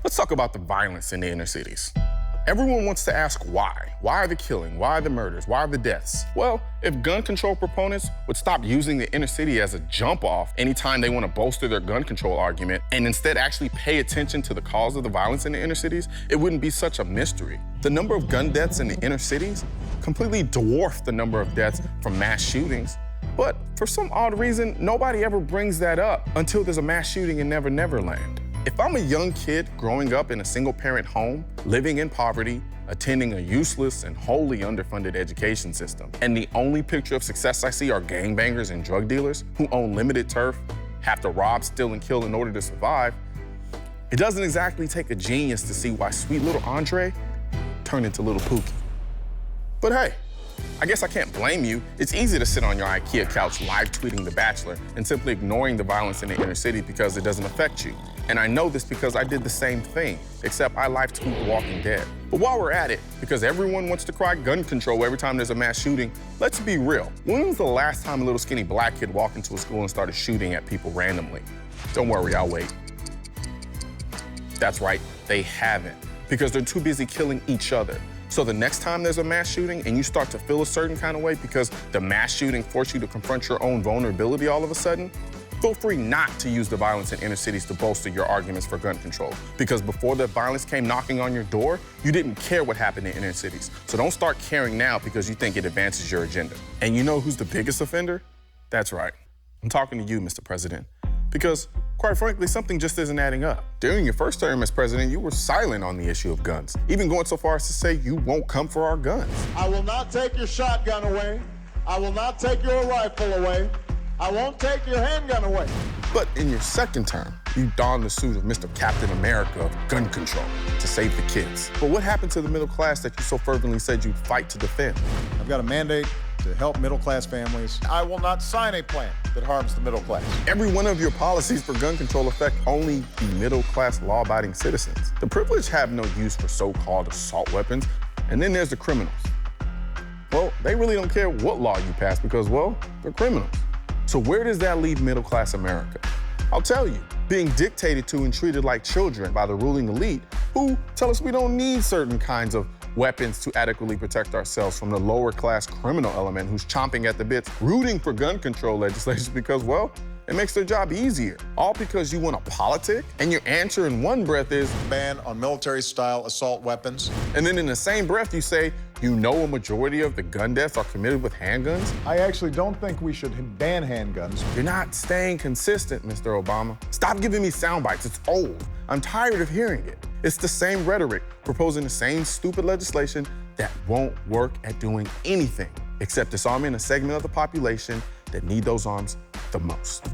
Let's talk about the violence in the inner cities. Everyone wants to ask why. Why are the killing? Why are the murders? Why are the deaths? Well, if gun control proponents would stop using the inner city as a jump off anytime they want to bolster their gun control argument and instead actually pay attention to the cause of the violence in the inner cities, it wouldn't be such a mystery. The number of gun deaths in the inner cities completely dwarf the number of deaths from mass shootings. But for some odd reason, nobody ever brings that up until there's a mass shooting in Never Never Land. If I'm a young kid growing up in a single-parent home, living in poverty, attending a useless and wholly underfunded education system, and the only picture of success I see are gangbangers and drug dealers who own limited turf, have to rob, steal, and kill in order to survive, it doesn't exactly take a genius to see why sweet little Andre turned into little Pookie. But hey, I guess I can't blame you. It's easy to sit on your IKEA couch live tweeting The Bachelor and simply ignoring the violence in the inner city because it doesn't affect you. And I know this because I did the same thing, except I live tweet The Walking Dead. But while we're at it, because everyone wants to cry gun control every time there's a mass shooting, let's be real. When was the last time a little skinny black kid walked into a school and started shooting at people randomly? Don't worry, I'll wait. That's right, they haven't, because they're too busy killing each other. So the next time there's a mass shooting and you start to feel a certain kind of way because the mass shooting forced you to confront your own vulnerability all of a sudden, feel free not to use the violence in inner cities to bolster your arguments for gun control. Because before the violence came knocking on your door, you didn't care what happened in inner cities. So don't start caring now because you think it advances your agenda. And you know who's the biggest offender? That's right. I'm talking to you, Mr. President. Because, quite frankly, something just isn't adding up. During your first term as president, you were silent on the issue of guns, even going so far as to say you won't come for our guns. I will not take your shotgun away. I will not take your rifle away. I won't take your handgun away. But in your second term, you donned the suit of Mr. Captain America of gun control to save the kids. But what happened to the middle class that you so fervently said you'd fight to defend? I've got a mandate to help middle-class families. I will not sign a plan that harms the middle class. Every one of your policies for gun control affect only the middle-class law-abiding citizens. The privileged have no use for so-called assault weapons, and then there's the criminals. Well, they really don't care what law you pass because, well, they're criminals. So where does that leave middle-class America? I'll tell you, being dictated to and treated like children by the ruling elite who tell us we don't need certain kinds of weapons to adequately protect ourselves from the lower class criminal element who's chomping at the bits, rooting for gun control legislation because, well, it makes their job easier. All because you want to politic, and your answer in one breath is ban on military-style assault weapons. And then in the same breath you say, you know a majority of the gun deaths are committed with handguns? I actually don't think we should ban handguns. You're not staying consistent, Mr. Obama. Stop giving me sound bites, it's old. I'm tired of hearing it. It's the same rhetoric, proposing the same stupid legislation that won't work at doing anything except disarming a segment of the population that need those arms the most.